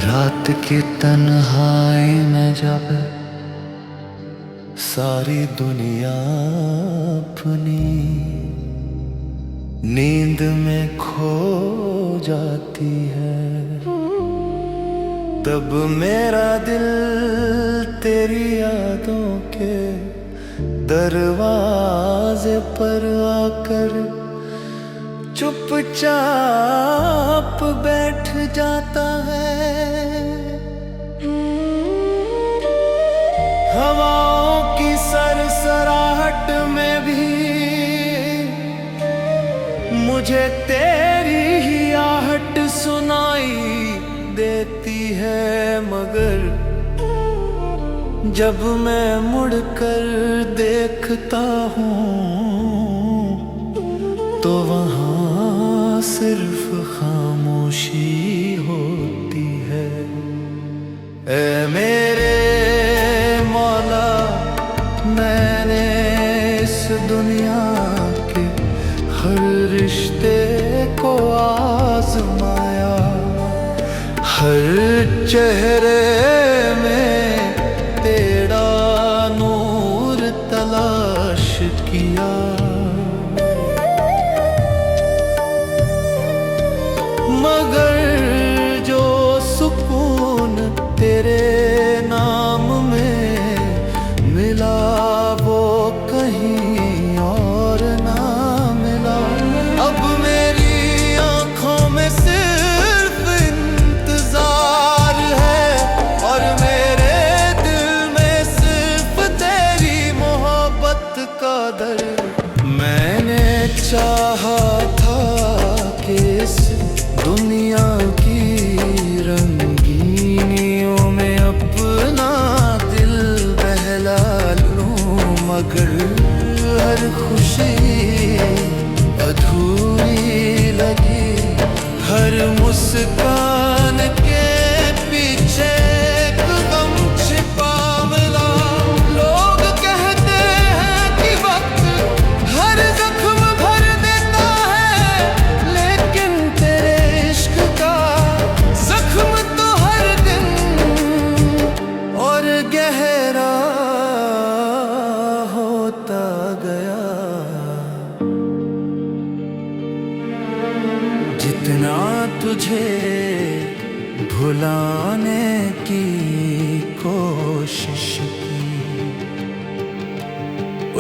रात की तन्हाई में जब सारी दुनिया अपनी नींद में खो जाती है, तब मेरा दिल तेरी यादों के दरवाजे पर आकर चुपचाप बैठ जाता है। हवाओं की सरसराहट में भी मुझे तेरी ही आहट सुनाई देती है, मगर जब मैं मुड़कर देखता हूँ तो वहाँ सिर्फ खामोशी होती है। ऐ मेरे मौला, मैंने इस दुनिया के हर रिश्ते को आजमाया, हर चेहरे में तेरा नूर तलाश किया, मगर जो सुकून तेरे नाम में मिला वो कहीं और ना मिला। अब मेरी आंखों में सिर्फ इंतजार है और मेरे दिल में सिर्फ तेरी मोहब्बत का दर्द। मैंने चाहा था कि इस दुनिया की रंगीनियों में अपना दिल बहला लूं, मगर हर खुशी अधूरी लगी, हर मुस्कान के पीछे एक गम छिपा मिला। लोग कहते हैं कि वक्त हर जख्म भर देता है, लेकिन तेरे इश्क का जख्म तो हर दिन और गहरा होता गया। जितना तुझे भुलाने की कोशिश की,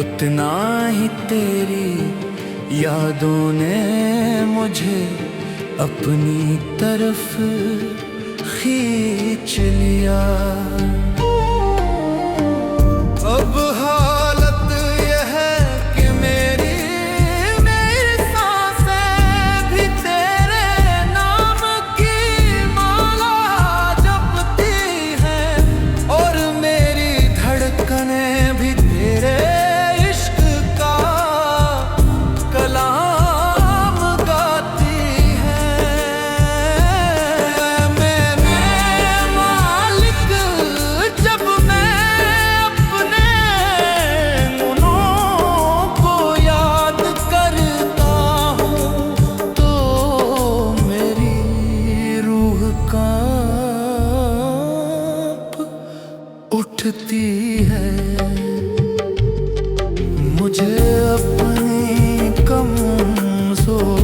उतना ही तेरी यादों ने मुझे अपनी तरफ खींच लिया। अब हालत यह है कि मेरी सांसें भी तेरे नाम की माला जपती हैं और मेरी धड़कनें भी तेरे इश्क का कलाम गाती हैं। मेरे मालिक, जब मैं अपने गुनों को याद करता हूँ तो मेरी रूह कांप उठती है। मुझे अपनी कमजोरियाँ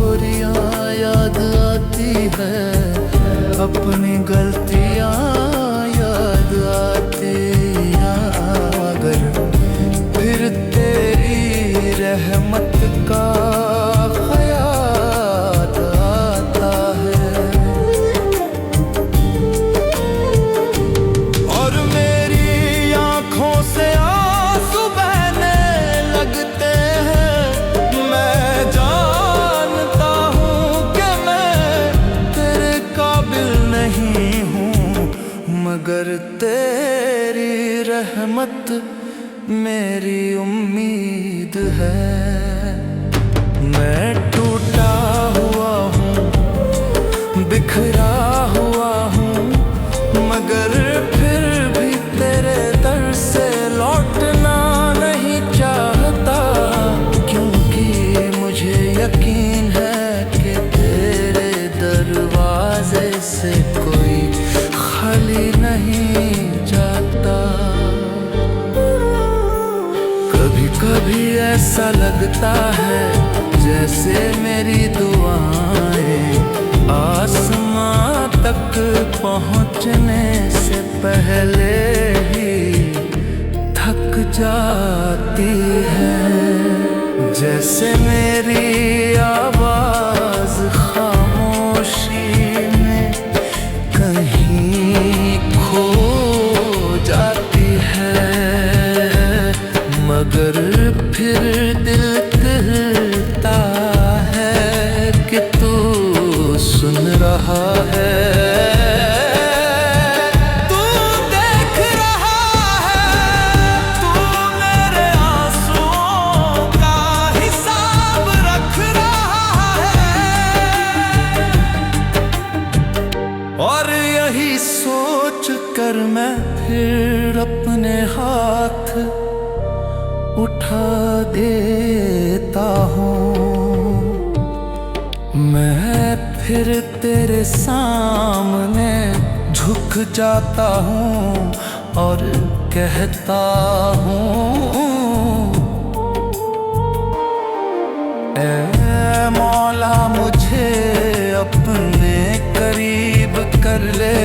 याद आती है, अपनी गलतियाँ याद आती हैं, मगर फिर तेरी रहमत का ख्याल आता है और मेरी आँखों से आंसू बहने लगते हैं। मैं जानता हूँ कि मैं तेरे काबिल नहीं हूँ, मगर तेरी रहमत मेरी उम्मीद है। मैं टूटा हुआ हूँ, बिखरा हुआ हूँ, मगर फिर भी तेरे दर से लौटना नहीं चाहता, क्योंकि मुझे यकीन है कि तेरे दरवाजे से कोई संभल ही नहीं जाता। कभी कभी ऐसा लगता है जैसे मेरी दुआएं आसमां तक पहुंचने से पहले ही थक जाती है। जैसे मेरी आवाज खामोशी में कहीं खो जाती है, मगर फिर दिल कहता है कि तू सुन रहा है। और यही सोच कर मैं फिर अपने हाथ उठा देता हूँ। मैं फिर तेरे सामने झुक जाता हूँ और कहता हूँ, ऐ मौला मुझे अपने करीब कर ले,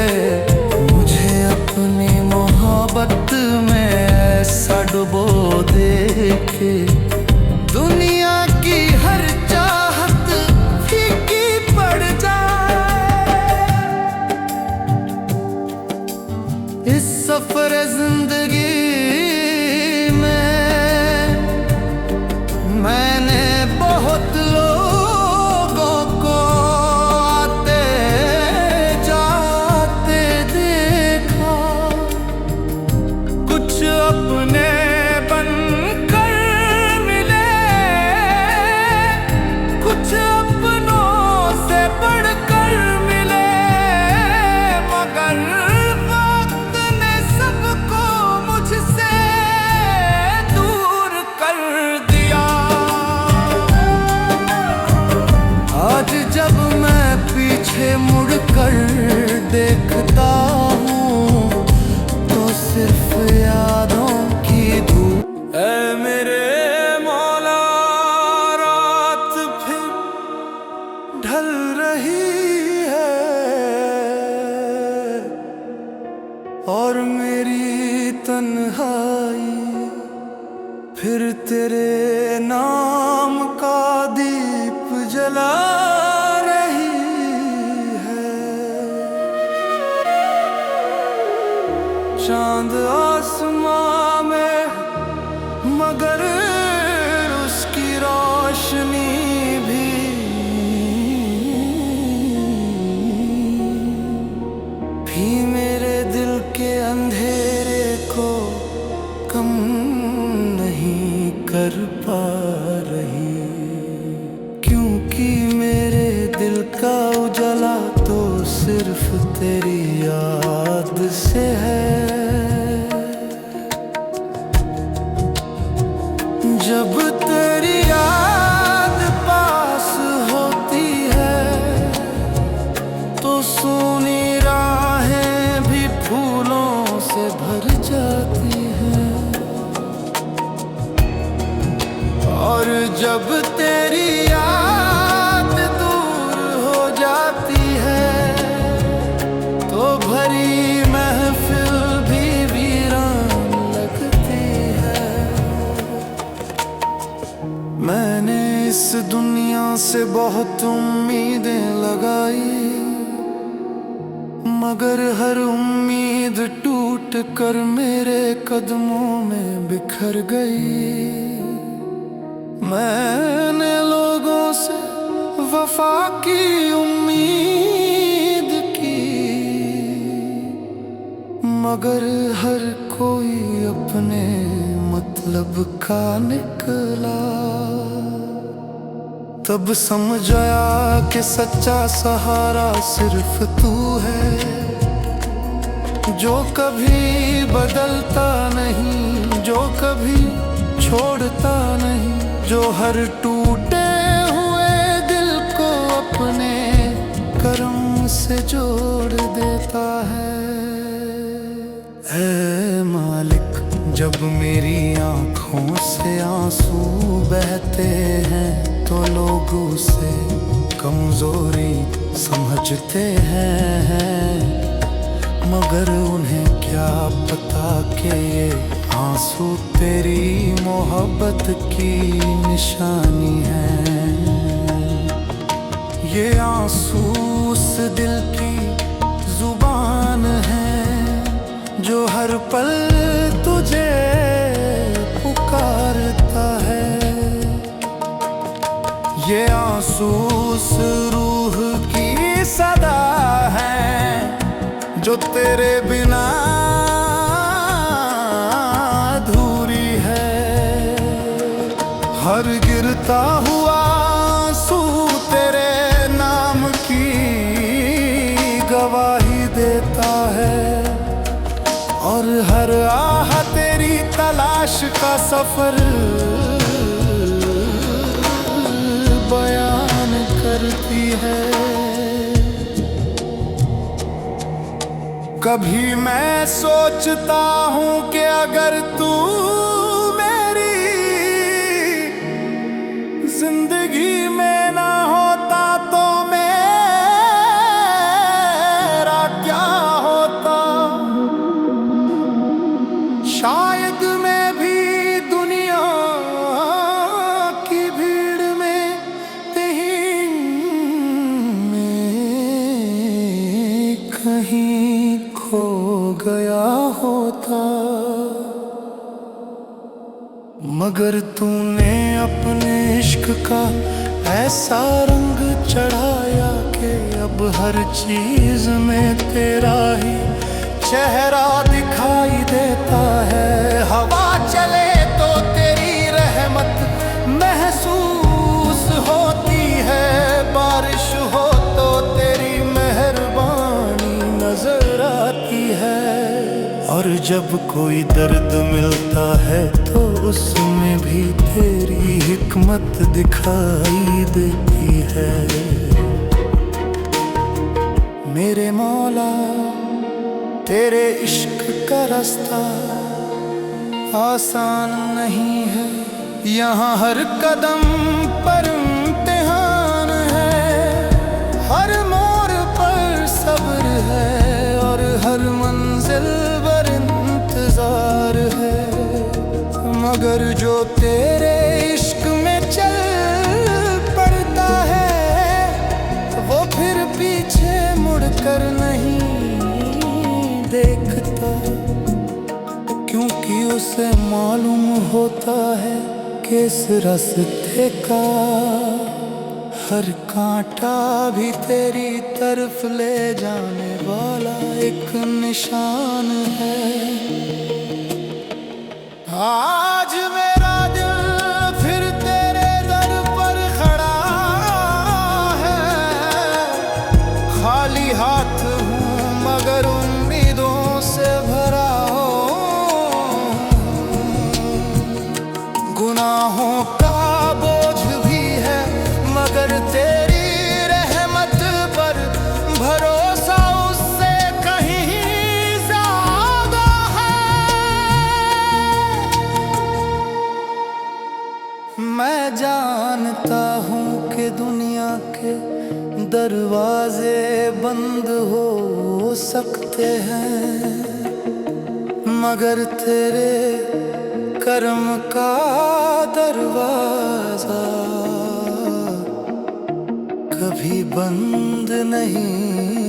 मुझे अपनी मोहब्बत में ऐसा डुबो दे के दुनिया की हर चाहत फीकी पड़ जाए। इस सफर जिंदगी में मैंने बहुत अपने बनकर मिले, कुछ अपनों से बढ़कर मिले, मगर वक्त ने सबको मुझसे दूर कर दिया। आज जब मैं पीछे मुड़कर देखता हूँ तो सिर्फ यादों की धूप। ऐ मेरे मौला रात फिर ढल रही है और मेरी तन्हाई फिर तेरे नाम का दीप जला चांद आसमां में, मगर उसकी रोशनी भी मेरे दिल के अंधेरे को कम नहीं कर पा रही। क्योंकि मेरे दिल का उजाला तो सिर्फ तेरी याद से है। जब तेरी याद पास होती है तो सूनी राहें भी फूलों से भर जाती हैं। और जब तेरी याद दूर हो जाती है तो भरी महफिल भी वीरान लगती है। मैंने इस दुनिया से बहुत उम्मीदें लगाई, मगर हर उम्मीद टूट कर मेरे कदमों में बिखर गई। मैंने लोगों से वफा की उम्मीद की, मगर हर कोई अपने मतलब का निकला। तब समझ आया कि सच्चा सहारा सिर्फ तू है, जो कभी बदलता नहीं, जो कभी छोड़ता नहीं, जो हर टूटे हुए दिल को अपने कर्म से जोड़ देता है। ऐ मालिक, जब मेरी आंखों से आंसू बहते हैं तो लोग उसे कमजोरी समझते हैं, मगर उन्हें क्या पता कि ये आंसू तेरी मोहब्बत की निशानी है। ये आंसू उस दिल की जुबान है जो हर पल तुझे पुकारता है। ये आंसू उस रूह की सदा है जो तेरे बिना अधूरी है। हर गिरता हुआ आंसू तेरे नाम की गवाही देता है, और हर आह तेरी तलाश का सफर बयान करती है। कभी मैं सोचता हूँ कि अगर तू मेरी जिंदगी में ना होता तो मेरा क्या होता। शायद मैं भी दुनिया की भीड़ में कहीं खो गया होता, मगर तूने अपने इश्क का ऐसा रंग चढ़ाया कि अब हर चीज में तेरा ही चेहरा दिखाई देता है। हवा चले तो तेरी रहमत महसूस होती है, बारिश हो तो तेरी मेहरबानी नजर आती है, और जब कोई दर्द मिलता है तो उसमें भी तेरी हिकमत दिखाई देती है। मेरे मौला, तेरे इश्क का रास्ता आसान नहीं है, यहाँ हर कदम पर इम्तिहान है। हर मोड़ पर सब्र है और हर मंजिल पर इंतजार है, मगर जो तेरे इश्क में चल पड़ता है वो फिर पीछे मुड़कर नहीं देखता, क्योंकि उसे मालूम होता है कि इस रास्ते का हर कांटा भी तेरी तरफ ले जाने वाला एक निशान है। आज मेरा दिल फिर तेरे दर पर खड़ा है, खाली हाथ हूँ मगर उम्मीदों से भरा हूँ। गुनाहों का बोझ भी है मगर तेरी रहमत पर भरोसा उससे कहीं ज्यादा है। मैं जानता हूँ कि दुनिया के दरवाजे बंद हो सकते हैं, मगर तेरे कर्म का दरवाजा कभी बंद नहीं